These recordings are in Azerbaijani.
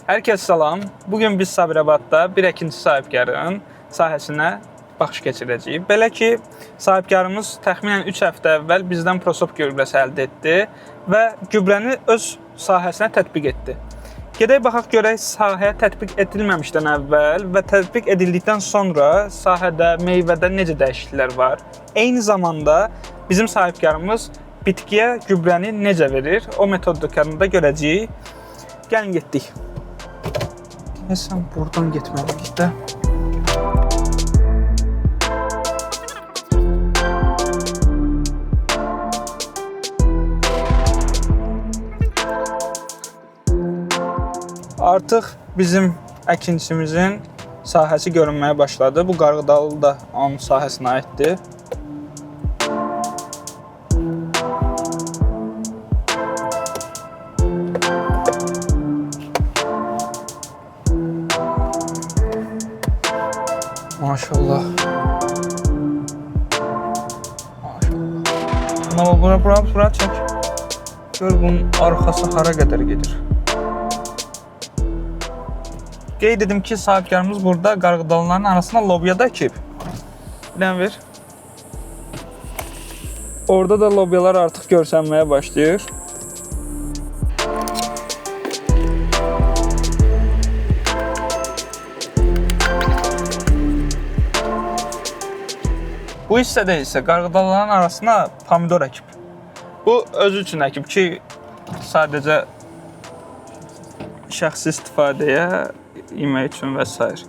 Hər kəs salam. Bugün biz Sabirabadda bir əkinçi sahibkarın sahəsinə baxış keçirəcəyik. Belə ki, sahibkarımız təxminən 3 həftə əvvəl bizdən Prosop gübrəsi əldə etdi və gübrəni öz sahəsinə tətbiq etdi. Gedək baxaq görək sahəyə tətbiq edilməmişdən əvvəl və tətbiq edildikdən sonra sahədə, meyvədə necə dəyişikliklər var. Eyni zamanda bizim sahibkarımız bitkiyə gübrəni necə verir, o metodikasını da görəcəyik. Gəlin getdik. Sən buradan getməliyik də. Artıq bizim əkinçimizin sahəsi görünməyə başladı. Bu qarğıdalı da onun sahəsinə aiddir. Maşallah. Maşallah. Bura çək. Gör bunun arxası hara qədər gedir. Qeyd edim ki, sahibkarımız burada qarğıdalıların arasına lobya da əkib. Bir dənə ver. Orada da lobyalar artıq görsənməyə başlayır. Bu hissədə isə qarğıdalıların arasına pomidor əkib. Bu özü üçün əkib ki, sadəcə şəxsi istifadəyə, yemək üçün və s.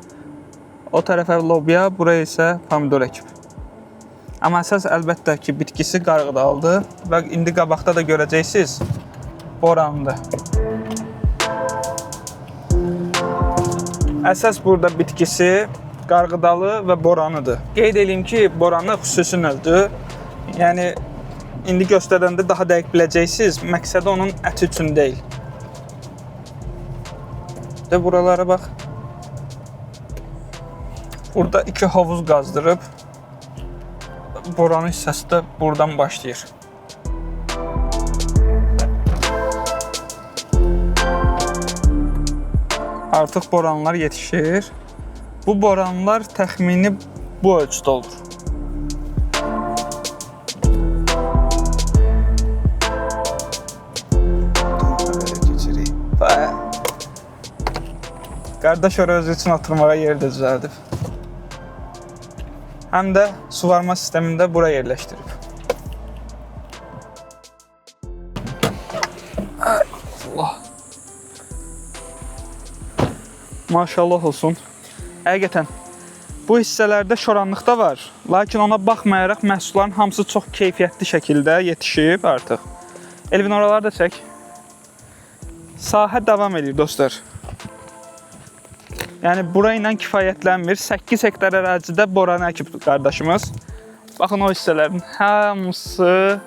O tərəfə lobya, buraya isə pomidor əkib. Amma əsas əlbəttə ki, bitkisi qarğıdalıdır və indi qabaqda da görəcəksiniz, borandır. Əsas burada bitkisi qarğıdalı və boranıdır. Qeyd edeyim ki, boranı xüsusi növdür. Yəni, indi göstərəndə daha dəqiq biləcəksiniz, məqsədi onun əti üçün deyil. Və buralara bax. Burada 2 hovuz qazdırıb, boranı hissəsi də buradan başlayır. Artıq boranlar yetişir. Bu boranlar təxmini bu ölçüdə olur. Qardaş ora özü üçün oturmağa yer də düzəldib. Həm də suvarma sistemində bura yerləşdirib. Allah. Maşallah olsun. Həqiqətən, bu hissələrdə şoranlıq da var. Lakin ona baxmayaraq məhsulların hamısı çox keyfiyyətli şəkildə yetişib artıq. Elvin, oraları da çək. Sahə davam edir, dostlar. Yəni, bura ilə kifayətlənmir. 8 hektar ərazidə boranı əkib qardaşımız. Baxın, o hissələrin hamısı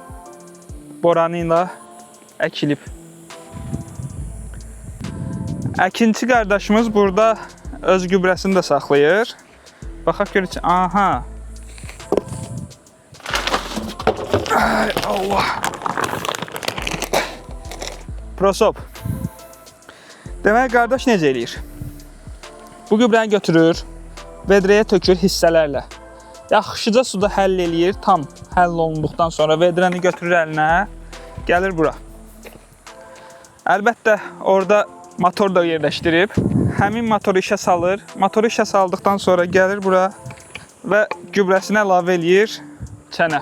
boranı ilə əkilib. Əkinçi qardaşımız burada öz gübrəsini də saxlayır. Baxaq görək ki, aha. Ay Allah. Prosop. Demək, qardaş necə eləyir? Bu gübrəni götürür, vedrəyə tökür hissələrlə. Yaxşıca suda həll eləyir, tam həll olunduqdan sonra vedrəni götürür əlinə, gəlir bura. Əlbəttə, orada motor da yerləşdirib. Həmin motoru işə salır. Motoru işə saldıqdan sonra gəlir bura və gübrəsini əlavə eləyir çənə.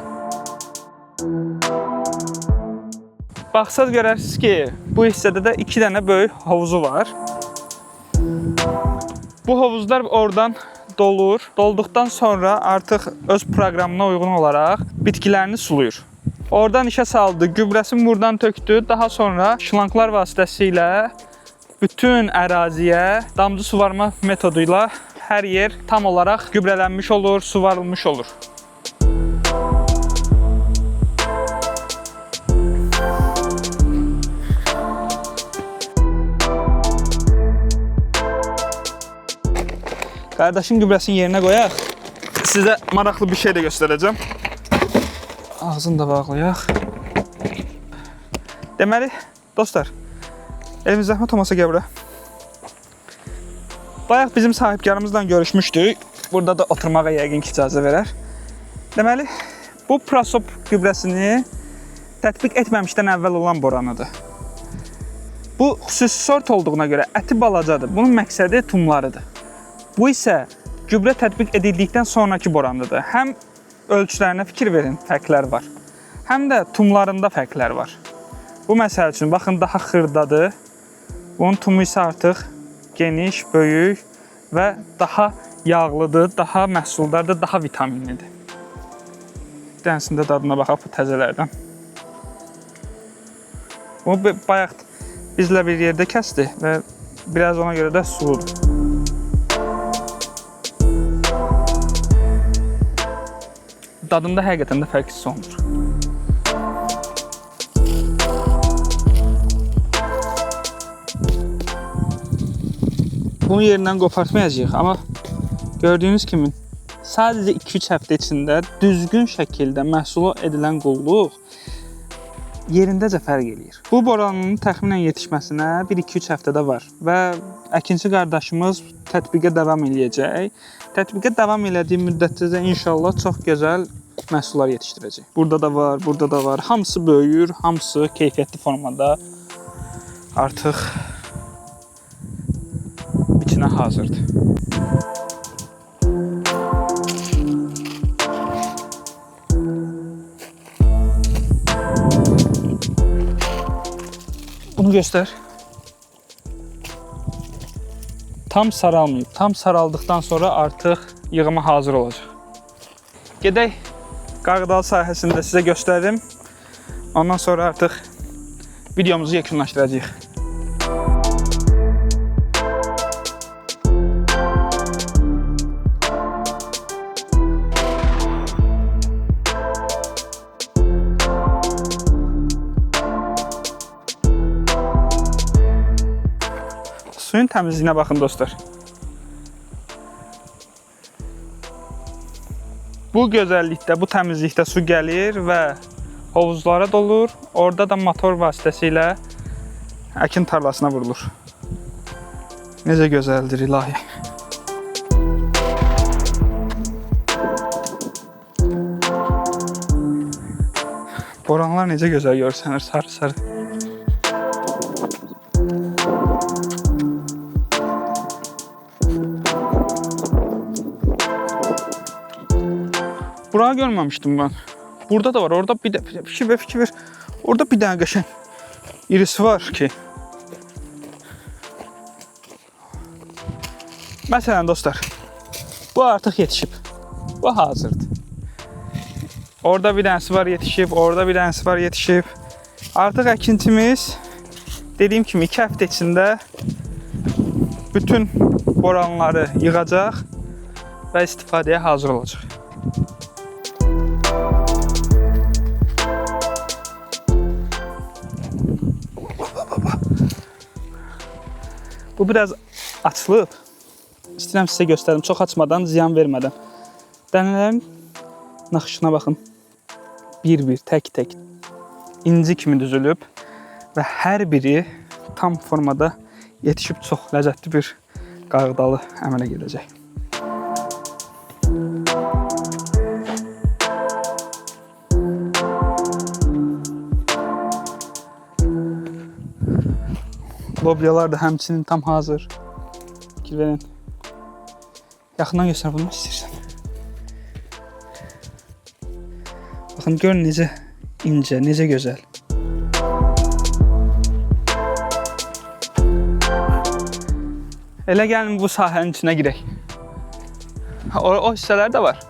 Baxsaz görərsiniz ki, bu hissədə də 2 dənə böyük hovuzu var. Bu hovuzlar oradan dolur. Dolduqdan sonra artıq öz proqramına uyğun olaraq bitkilərini sulayır. Oradan işə saldı, gübrəsini buradan tökdü. Daha sonra şlanklar vasitəsilə bütün əraziyə damcı suvarma metodu ilə hər yer tam olaraq gübrələnmiş olur, suvarılmış olur. Qardaşın gübrəsini yerinə qoyaq. Sizə maraqlı bir şey də göstərəcəm. Ağzını da bağlayaq. Deməli, dostlar, elimiz zəhmət olmasa gəl bura. Bayaq bizim sahibkarımızla görüşmüşdük. Burada da oturmağa yəqin ki icazə verər. Deməli, bu prosop gübrəsini tətbiq etməmişdən əvvəl olan boranıdır. Bu xüsusi sort olduğuna görə əti balacadır. Bunun məqsədi tumlarıdır. Bu isə gübrə tətbiq edildikdən sonraki boranıdır. Həm ölçülərinə fikir verin, fərqlər var. Həm də tumlarında fərqlər var. Bu məsəl üçün, baxın, daha xırdadır. Bunun tumu isə artıq geniş, böyük və daha yağlıdır, daha məhsuldardır, daha vitaminlidir. Bir dənəsində dadına baxaq bu təzələrdən. Bu bayaq bizlə bir yerdə kəsdi və biraz ona görə də suludur. Dadında həqiqətən də fərq hiss olunur. Bunu yerindən qopartmayacağıq, amma gördüyünüz kimi sadəcə 2-3 həftə içində düzgün şəkildə məhsulu edilən qulluq yerindəcə fərq eləyir. Bu boranın təxminən yetişməsinə 1-2-3 həftədə var və əkinçi qardaşımız tətbiqə davam eləyəcək. Tətbiqə davam elədiyi müddətdə də inşallah çox gözəl məhsullar yetişdirəcək. Burada da var, burada da var. Hamısı böyüyür, hamısı keyfiyyətli formada artıq biçinə hazırdır. Bunu göstər. Tam saralmayıb. Tam saraldıqdan sonra artıq yığıma hazır olacaq. Gedək qarğıdalı sahəsində sizə göstərim. Ondan sonra artıq videomuzu yekunlaşdıracağıq. Suyun təmizliyinə baxın dostlar. Bu gözəllikdə, bu təmizlikdə su gəlir və hovuzlara dolur. Orada da motor vasitəsilə əkin tarlasına vurulur. Necə gözəldir ilahi. Boranlar necə gözəl görsənir, sarı-sarı. Burayı görməmişdim mən. Burada da var, orada bir də fikir ver. Orada bir dənə qəşəng irisi var ki. Məsələn dostlar, bu artıq yetişib. Bu hazırdır. Orada bir dənəsi var yetişib, orada bir dənəsi var yetişib. Artıq əkinçimiz dediyim kimi 2 həftə içində bütün boranları yığacaq və istifadəyə hazır olacaq. Bu biraz açılıb. İstəyirəm sizə göstərim, çox açmadan, ziyan vermədən. Dənələrin naxışına baxın. Bir-bir, tək-tək inci kimi düzülüb və hər biri tam formada yetişib çox ləzzətli bir qarğıdalı əmələ gedəcək. Lobyalar da həmçinin tam hazır. Fikir verin. Yaxından göstər bunu istəyirsən. Baxın, görün necə incə, necə gözəl. Elə gəlin bu sahənin içinə girək. O hissələr də var.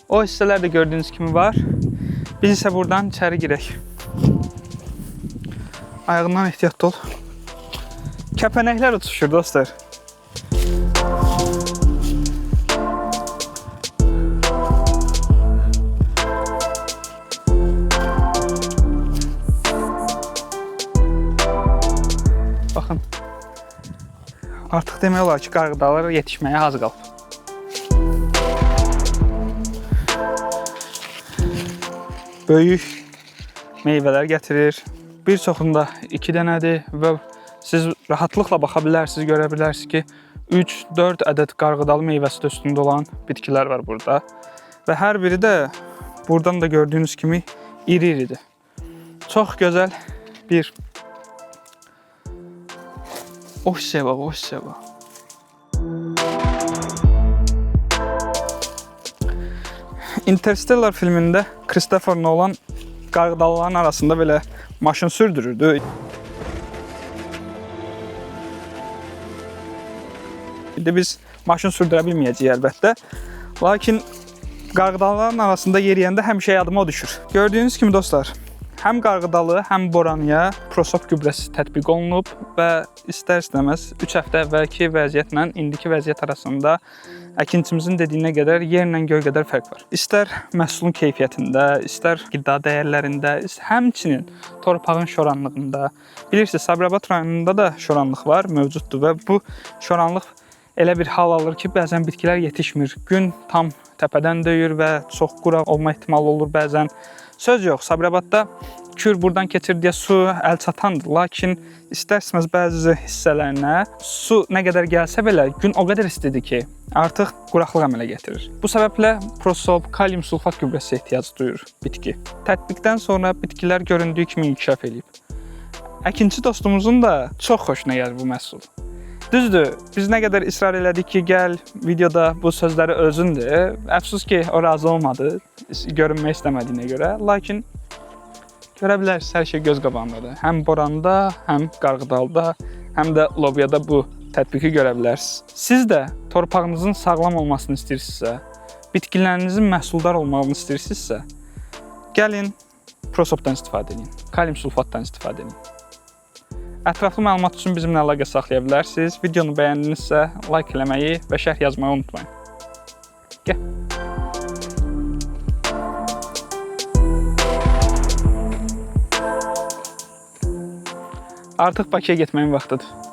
O hissələr də gördüyünüz kimi var. Biz isə buradan içəri girək. Ayağından ehtiyatlı ol. Kəpənəklər uçuşur dostlar. Baxın. Artıq demək olar ki, qarğıdalar yetişməyə az qalıb. Böyük meyvələr gətirir. Bir çoxunda 2 dənədir və siz rahatlıqla baxa bilərsiniz, görə bilərsiniz ki, 3-4 ədəd qarğıdalı meyvəsi də üstündə olan bitkilər var burada. Və hər biri də buradan da gördüyünüz kimi iri-iridir. Çox gözəl bir o hissəyə bax, o hissəyə bax. Interstellar filmində Christopher Nolan qarğıdalıların arasında belə maşın sürdürürdü. İndi biz maşın sürdürə bilməyəcəyik əlbəttə. Lakin qarğıdalıların arasında yeriyəndə həmişə yadıma o düşür. Gördüyünüz kimi dostlar, həm qarğıdalı, həm boranıya prosop gübrəsi tətbiq olunub və istər-istəməz 3 həftə əvvəlki vəziyyətlə indiki vəziyyət arasında əkinçimizin dediyinə qədər yerlə göy qədər fərq var. İstər məhsulun keyfiyyətində, istər qida dəyərlərində, həmçinin torpağın şoranlığında. Bilirsiniz, Sabirabad rayonunda da şoranlıq var, mövcuddur və bu şoranlıq elə bir hal alır ki, bəzən bitkilər yetişmir. Gün tam təpədən döyür və çox quraq olma ehtimalı olur bəzən. Söz yox, Sabirabadda Kür buradan keçir deyə su əl çatandır. Lakin istər-istəməz bəzi hissələrinə su nə qədər gəlsə belə gün o qədər istidir ki, artıq quraqlıq əmələ gətirir. Bu səbəblə prosop, kalium sulfat gübrəsi ehtiyac duyur bitki. Tətbiqdən sonra bitkilər göründüyü kimi inkişaf edib. Əkinçi dostumuzun da çox xoşuna gəlir bu məhsul. Düzdür, biz nə qədər israr elədik ki, gəl videoda bu sözləri özündür. Əfsus ki, o razı olmadı, görünmək istəmədiyinə görə. Lakin görə bilərsiniz, hər şey göz qabağındadır. Həm boranda, həm qarğıdalda, həm də lobyada bu tətbiqi görə bilərsiniz. Siz də torpağınızın sağlam olmasını istəyirsinizsə, bitkilərinizin məhsuldar olmağını istəyirsinizsə, gəlin prosopdan istifadə edin, kalium sulfatdan istifadə edin. Ətraflı məlumat üçün bizimlə əlaqə saxlaya bilərsiniz. Videonu bəyəndinizsə, like eləməyi və şərh yazmayı unutmayın. Gəl. Artıq Bakıya getməyin vaxtıdır.